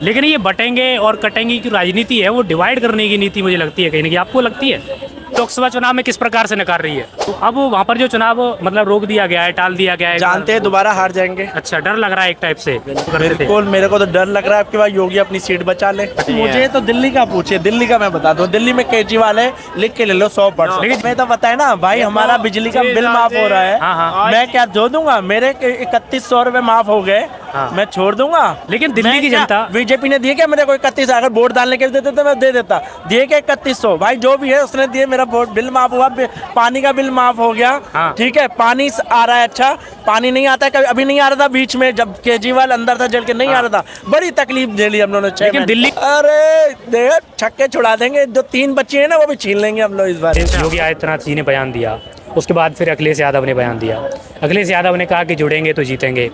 लेकिन ये बटेंगे और कटेंगे की राजनीति है, वो डिवाइड करने की नीति मुझे लगती है कहीं ना कहीं। आपको लगती है लोकसभा चुनाव में किस प्रकार से नकार रही है? तो अब वहाँ पर जो चुनाव मतलब रोक दिया गया है, टाल दिया गया है, जानते हैं दोबारा हार जाएंगे। अच्छा, डर लग रहा है एक टाइप से। बिल्कुल, मेरे को तो डर लग रहा है आपके बाद योगी अपनी सीट बचा ले। मुझे तो दिल्ली का पूछिए, दिल्ली का मैं बता दूं, दिल्ली में केजरीवाल है, लिख के ले लो 100%। मैं तो बताए ना भाई, हमारा बिजली का बिल माफ हो रहा है, मैं क्या जो दूंगा, मेरे 3100 रुपए माफ हो गए, मैं छोड़ दूंगा। लेकिन दिल्ली की जनता, बीजेपी ने दिए क्या मेरे को 31? अगर वोट डालने के लिए देते तो मैं दे देता, दिए क्या 3100? भाई जो भी है उसने दिए, मेरा बिल माफ हुआ, पानी का बिल माफ हो गया। ठीक है, पानी आ रहा है, अच्छा पानी नहीं आता है, अभी नहीं आ रहा था बीच में जब केजरीवाल अंदर था जेल के, नहीं आ रहा था, बड़ी तकलीफ झेली हम लोगों ने। लेकिन दिल्ली, अरे छक्के छुड़ा देंगे, जो 3 बच्चे हैं ना वो भी छीन लेंगे हम लोग इस बार। योगी आदित्यनाथ जी ने बयान दिया, उसके बाद फिर अखिलेश यादव ने बयान दिया। अखिलेश यादव ने कहा कि जुड़ेंगे तो जीतेंगे,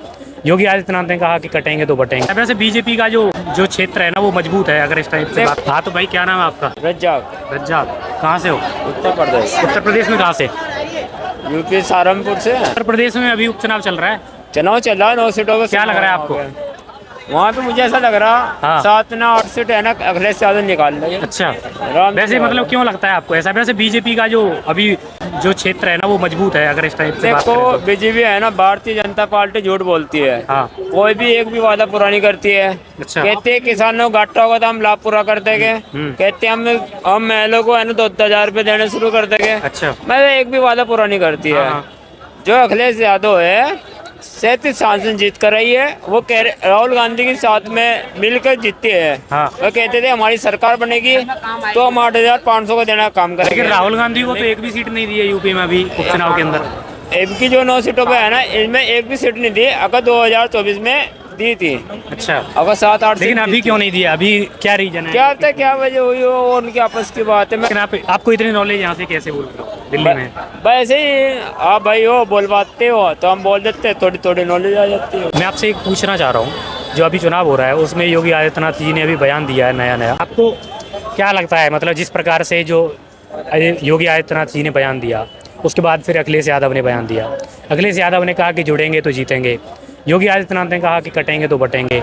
योगी आदित्यनाथ ने कहा कि कटेंगे तो बटेंगे। वैसे बीजेपी का जो क्षेत्र है ना वो मजबूत है अगर इस टाइप से बात। हाँ तो भाई क्या नाम है आपका? रज्जाक। रज्जाक, कहाँ से हो? उत्तर प्रदेश। उत्तर प्रदेश में कहाँ से? यूपी सहारनपुर से। उत्तर प्रदेश में अभी उपचुनाव चल रहा है, चुनाव चल रहा है, 9 सीटों पे। क्या लग रहा है आपको? वहाँ पे मुझे ऐसा लग रहा 7 ना 8 सीट है ना अखिलेश यादव निकाल लेंगे। अच्छा, वैसे मतलब क्यों लगता है आपको ऐसा? वैसे बीजेपी का जो अभी जो क्षेत्र है ना वो मजबूत है अगर इस टाइप से बात देखो, करें तो। बीजेपी है ना, भारतीय जनता पार्टी झूठ बोलती है। हाँ। कोई भी एक भी वादा पूरा नहीं करती है। अच्छा। कहते हैं किसानों को घाटा होगा तो हम लाभ पूरा कर देंगे। कहते हैं हम महिलाओं को है ना 2000 रुपये देने शुरू कर देंगे। अच्छा, मैं एक भी वादा पूरा नहीं करती है। जो अखिलेश यादव है 37 सांसद जीत कर रही है, वो कह रहे राहुल गांधी के साथ में मिलकर जीतती है। वो कहते थे हमारी सरकार बनेगी तो हम 8500 को देना काम करेंगे। लेकिन राहुल गांधी को तो एक भी सीट नहीं दी है यूपी में अभी उपचुनाव के अंदर। इनकी जो 9 सीटों पे है ना, इनमें एक भी सीट नहीं दी, अगर 2024 में दी थी। अच्छा, अगर 7-8, लेकिन अभी क्यों नहीं दिया? अभी क्या रीजन है? क्या पता क्या वजह हुई हो, और उनकी आपस की बात है। लेकिन आपको इतनी नॉलेज यहाँ से कैसे बोल रहे हो दिल्ली में? वैसे ही आप भाई हो, बोलवाते हो तो हम बोल देते हैं, थोड़ी थोड़ी नॉलेज आ जाती है। मैं आपसे एक पूछना चाह रहा हूँ, जो अभी चुनाव हो रहा है उसमें योगी आदित्यनाथ जी ने अभी बयान दिया है नया, आपको क्या लगता है? मतलब जिस प्रकार से जो योगी आदित्यनाथ जी ने बयान दिया, उसके बाद फिर अखिलेश यादव ने बयान दिया। अखिलेश यादव ने कहा कि जुड़ेंगे तो जीतेंगे, योगी आदित्यनाथ ने कहा कि कटेंगे तो बटेंगे।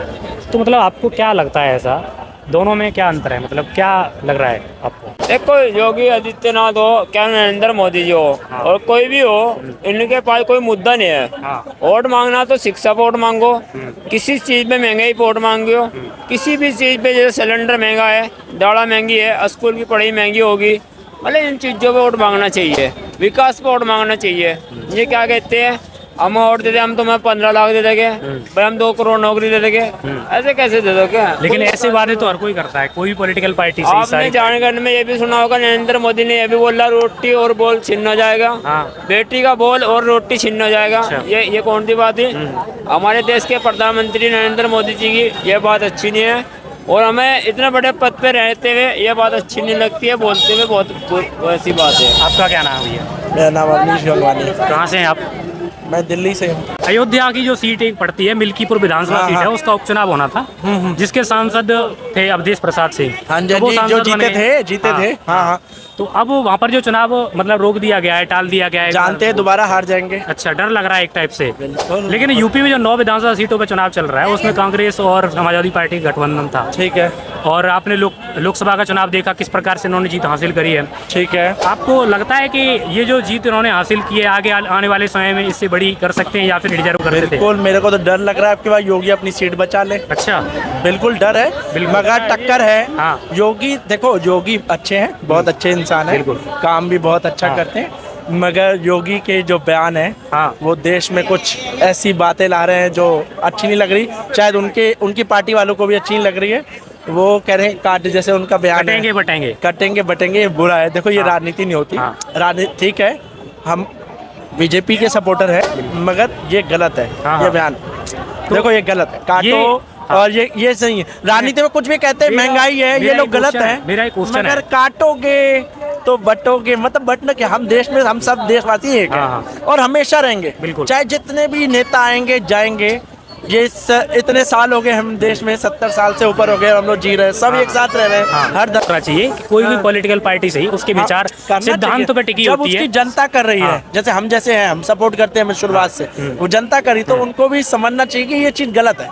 तो मतलब आपको क्या लगता है, ऐसा दोनों में क्या अंतर है? मतलब क्या लग रहा है आपको? देखो, योगी आदित्यनाथ हो क्या नरेंद्र मोदी जी हो और कोई भी हो, इनके पास कोई मुद्दा नहीं है। वोट मांगना तो शिक्षा पे वोट मांगो, किसी चीज़ पे महंगाई पे वोट मांगो, किसी भी चीज़ पे, जैसे सिलेंडर महंगा है, दाड़ा महंगी है, स्कूल की पढ़ाई महंगी होगी, मतलब इन चीज़ों पे वोट मांगना चाहिए, विकास पे वोट मांगना चाहिए। ये क्या कहते हैं, हम वोट देते, हम तुम्हें 15 लाख दे देंगे भाई, हम 2 करोड़ नौकरी दे देंगे, ऐसे कैसे दे दो? क्या लेकिन ऐसे वादे तो हर कोई करता है, कोई भी पॉलिटिकल पार्टी से। आपने जानकारी में ये भी सुना होगा, नरेंद्र मोदी ने ये भी बोला रोटी और बोल छीन हो जाएगा। बेटी का बोल और रोटी छीन हो जाएगा। ये कौन सी बात है? हमारे देश के प्रधानमंत्री नरेंद्र मोदी जी की ये बात अच्छी नहीं है, और हमें इतने बड़े पद पे रहते हुए ये बात अच्छी नहीं लगती है, बोलते हुए बहुत वैसी बात है। आपका क्या नाम है? मेरा नाम अवनीश गंगवानी। कहाँ से हैं आप? मैं दिल्ली से हूँ। अयोध्या की जो सीट एक पड़ती है, मिल्कीपुर विधानसभा सीट है, उसका उपचुनाव होना था, जिसके सांसद थे अवधेश प्रसाद सिंह। हाँ जी, जो जीते थे। हाँ। तो अब वहाँ पर जो चुनाव मतलब रोक दिया गया है, टाल दिया गया है, जानते हैं दोबारा हार जाएंगे। अच्छा, डर लग रहा है एक टाइप से। लेकिन यूपी में जो 9 विधानसभा सीटों पे चुनाव चल रहा है, उसमें कांग्रेस और समाजवादी पार्टी गठबंधन था। ठीक है। और आपने लोकसभा का चुनाव देखा किस प्रकार से इन्होंने जीत हासिल करी है। ठीक है। आपको लगता है कि ये जो जीत इन्होंने हासिल की है, आगे आने वाले समय में इससे बड़ी कर सकते हैं या फिर रिजर्व कर देते हैं? बिल्कुल, मेरे को तो डर लग रहा है आपके बाद योगी अपनी सीट बचा ले। अच्छा, बिल्कुल डर है, मगर टक्कर है। योगी, देखो योगी अच्छे हैं, बहुत अच्छे इंसान है, काम भी बहुत अच्छा करते हैं, मगर योगी के जो बयान है वो देश में कुछ ऐसी बातें ला रहे हैं जो अच्छी नहीं लग रही, शायद उनकी पार्टी वालों को भी अच्छी नहीं लग रही है। वो कह रहे हैं काट, जैसे उनका बयान कटेंगे बटेंगे, ये बुरा है। देखो, ये राजनीति नहीं होती। राजनीति ठीक है, हम बीजेपी के सपोर्टर है, मगर ये गलत है। ये बयान देखो, ये गलत है, काटो और ये सही है। राजनीति में कुछ भी कहते हैं, महंगाई है, ये लोग गलत है, मगर काटोगे तो बटोगे, मतलब बटना क्या, हम देश में हम सब देशवासी एक हैं और हमेशा रहेंगे, चाहे जितने भी नेता आएंगे जाएंगे। ये इतने साल हो गए हम देश में, 70 साल से ऊपर हो गए हम लोग जी रहे हैं, सब एक साथ रह रहे हैं। हर दफा चाहिए कोई भी पॉलिटिकल पार्टी सही उसके विचार सिद्धांत पे टिकी होती है। जब उसकी जनता कर रही है, जैसे हम हैं, हम सपोर्ट करते हैं शुरुआत से, वो जनता करी तो उनको भी समझना चाहिए कि ये चीज गलत है।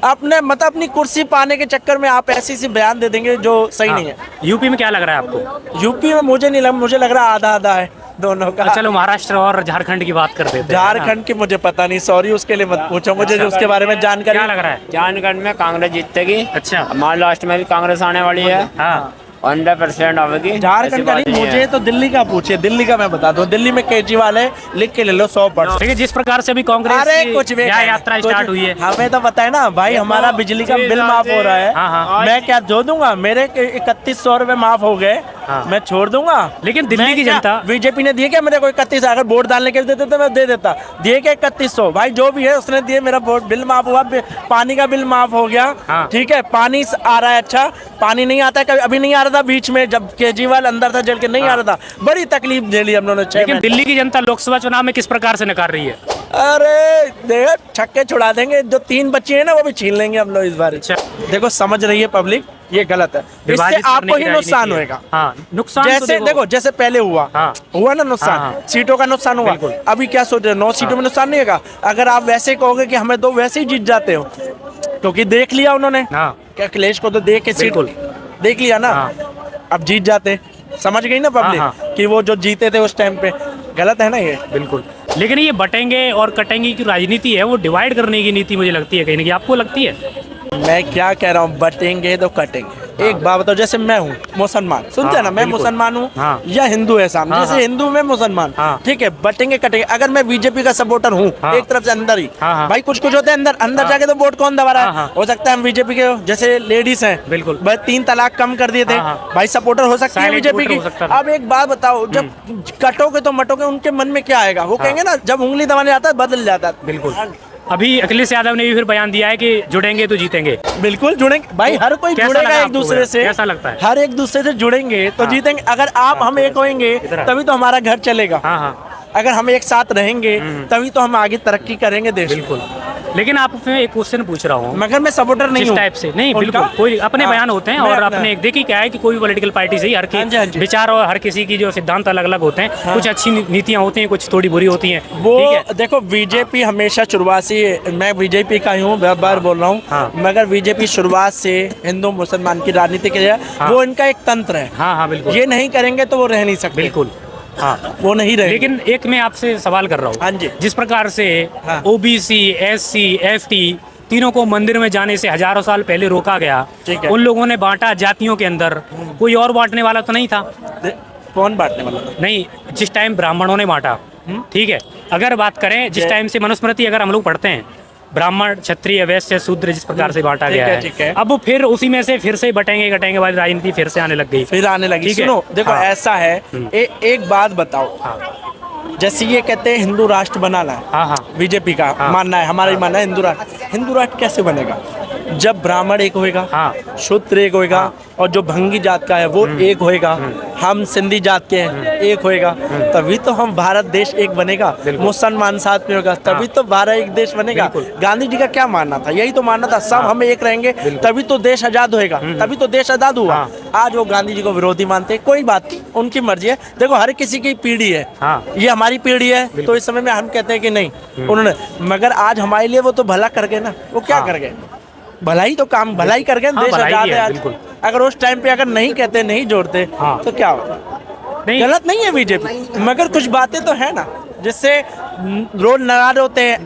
अपने मतलब अपनी कुर्सी पाने के चक्कर में आप ऐसी सी बयान दे देंगे जो सही नहीं है। यूपी में क्या लग रहा है आपको? यूपी में मुझे नहीं लगा, मुझे लग रहा है आधा आधा है दोनों का। चलो महाराष्ट्र और झारखंड की बात कर देते हैं। झारखंड की मुझे पता नहीं, सॉरी उसके लिए मत पूछो मुझे, उसके बारे में जानकारी। क्या लग रहा है? झारखंड में कांग्रेस जीतेगी। अच्छा, महाराष्ट्र में भी कांग्रेस आने वाली है। हाँ 100% आवेगी। झारखंड का नहीं, मुझे तो दिल्ली का पूछिए, दिल्ली का मैं बता दूं, दिल्ली में केजरीवाल है, लिख के ले लो 100%। देखिए जिस प्रकार से अभी कांग्रेस अरे की कुछ भी न्याय यात्रा स्टार्ट हुई है, हमें तो पता है ना भाई, हमारा बिजली का बिल माफ हो रहा है। हाँ, हाँ। मैं क्या जो दूंगा, मेरे 3100 रुपए माफ हो गए, हाँ। मैं छोड़ दूंगा। लेकिन दिल्ली की जनता, बीजेपी ने दिए क्या मेरे को 31? अगर वोट डालने के लिए देते तो मैं दे देता। दिए क्या 3100? भाई जो भी है उसने दिए, मेरा बिल माफ हुआ, पानी का बिल माफ हो गया। हाँ। ठीक है, पानी आ रहा है, अच्छा पानी नहीं आता है कभी, अभी नहीं आ रहा था बीच में जब केजरीवाल अंदर था जेल के, नहीं आ रहा था, बड़ी तकलीफ झेली हम लोगों ने। लेकिन दिल्ली की जनता लोकसभा चुनाव में किस प्रकार से नकार रही है? अरे देखो छक्के छुड़ा देंगे, जो 3 बच्चे हैं ना वो भी छीन लेंगे हम लोग इस बार। अच्छा। देखो समझ रही है पब्लिक, ये गलत है, इससे आपको ही नुकसान होएगा। हाँ, नुकसान जैसे तो देखो जैसे पहले हुआ, हाँ। हुआ ना नुकसान, हाँ, हाँ। सीटों का नुकसान हुआ। अभी क्या सोच रहे हो, 9 सीटों में नुकसान नहीं होगा? अगर आप वैसे कहोगे कि हमें 2 वैसे ही जीत जाते हो, क्योंकि देख लिया उन्होंने, हाँ। क्या अखिलेश को तो देख के सीट देख लिया ना, अब जीत जाते। समझ गई ना पब्लिक, हाँ। कि वो जो जीते थे उस टाइम पे, गलत है ना ये। बिल्कुल। लेकिन ये बटेंगे और कटेंगे की राजनीति है, वो डिवाइड करने की नीति मुझे लगती है कहीं ना कहीं। आपको लगती है? मैं क्या कह रहा हूँ, बटेंगे तो कटेंगे। एक बात बताओ, जैसे मैं हूँ मुसलमान, सुनते हैं ना, मैं मुसलमान हूँ हाँ। या हिंदू है सामने, हाँ, जैसे हाँ। हिंदू में मुसलमान, हाँ। ठीक है, बटेंगे कटेंगे। अगर मैं बीजेपी का सपोर्टर हूँ, हाँ। एक तरफ से अंदर ही, हाँ, हाँ। भाई कुछ कुछ होते हैं अंदर अंदर हाँ। जाके तो वोट कौन दबा रहा हाँ, है, हाँ। हो सकता है हम बीजेपी के, जैसे लेडीज हैं, बिल्कुल। भाई 3 तलाक कम कर दिए थे, हाँ, हाँ। भाई सपोर्टर हो सकती है Silent बीजेपी voter की। हो सकता था। अब एक बात बताओ, जब कटोगे तो मटोगे, उनके मन में क्या आएगा? वो कहेंगे ना, जब उंगली दबाने जाता है बदल जाता है। बिल्कुल। अभी अखिलेश यादव ने भी फिर बयान दिया है कि जुड़ेंगे तो जीतेंगे। बिल्कुल जुड़ेंगे भाई, हर कोई कैसा जुड़ेगा लगा एक आपको दूसरे से। कैसा लगता है? हर एक दूसरे से जुड़ेंगे तो हाँ। जीतेंगे। अगर आप हम एक होंगे तभी तो हमारा घर चलेगा। हाँ, हाँ। अगर हम एक साथ रहेंगे तभी तो हम आगे तरक्की करेंगे देश में। बिल्कुल। लेकिन आपसे एक क्वेश्चन पूछ रहा हूँ, मगर मैं सपोर्टर नहीं किस हूँ टाइप से? नहीं उनका। बिल्कुल, कोई अपने हाँ। बयान होते हैं मैं और अपना- अपने देखिए क्या है कि कोई भी पॉलिटिकल पार्टी से ही हर हाँ जी, हाँ की जी। विचार और हर किसी की जो सिद्धांत अलग अलग होते हैं। कुछ अच्छी नीतियाँ होती हैं, कुछ थोड़ी बुरी होती हैं। वो ठीक है? देखो बीजेपी हमेशा शुरुआत से, मैं बीजेपी का ही हूँ, बार बार बोल रहा हाँ। हूँ, मगर बीजेपी शुरुआत से हिंदू मुसलमान की राजनीति के लिए वो इनका एक तंत्र है। हाँ, हाँ, बिल्कुल। ये नहीं करेंगे तो वो रह नहीं सकते। बिल्कुल। हाँ, वो नहीं रहे। लेकिन एक मैं आपसे सवाल कर रहा हूँ। हाँ जी। जिस प्रकार से हाँ। ओबीसी, एससी, एसटी तीनों को मंदिर में जाने से हजारों साल पहले रोका गया, ठीक है। उन लोगों ने बांटा जातियों के अंदर, कोई और बांटने वाला तो नहीं था। कौन बांटने वाला था? नहीं, जिस टाइम ब्राह्मणों ने बांटा, ठीक है, अगर बात करें जिस टाइम से मनुस्मृति अगर हम लोग पढ़ते हैं, ब्राह्मण क्षत्रिय वैश्य शूद्र जिस प्रकार से बांटा ठीक गया है, ठीक है। अब वो फिर उसी में से फिर से बटेंगे कटेंगे वाली राजनीति फिर से आने लग गई। फिर आने लगी। ठीक है। सुनो देखो हाँ। ऐसा है, एक बात बताओ, जैसे ये कहते हैं हिंदू राष्ट्र बनाना है, हाँ, हाँ। बीजेपी का मानना है, हमारा ही मानना है हिंदू राष्ट्र कैसे बनेगा? जब ब्राह्मण एक होएगा, हाँ। शूद्र एक होएगा, और जो भंगी जात का है वो एक होएगा, हम सिंधी जात के हैं एक होएगा, तभी तो हम भारत देश एक बनेगा। मुसलमान साथ में होगा तभी तो भारत एक देश बनेगा। गांधी जी का क्या मानना था? यही तो मानना था, सब हम एक रहेंगे तभी तो देश आजाद होएगा, तभी तो देश आजाद हुआ। आज वो गांधी जी को विरोधी मानते हैं, कोई बात नहीं, उनकी मर्जी है। देखो हर किसी की पीढ़ी है, ये हमारी पीढ़ी है, तो इस समय में हम कहते हैं कि नहीं उन्होंने, मगर आज हमारे लिए वो तो भला कर गए ना। वो क्या कर गए? भलाई तो काम भलाई कर गए, देश भलाई आजाद है, है आज। बिल्कुल। अगर उस टाइम पे अगर नहीं कहते, नहीं जोड़ते, तो क्या होता? नहीं, गलत नहीं है बीजेपी, मगर कुछ बातें तो है ना जिससे रोज नाराज होते हैं।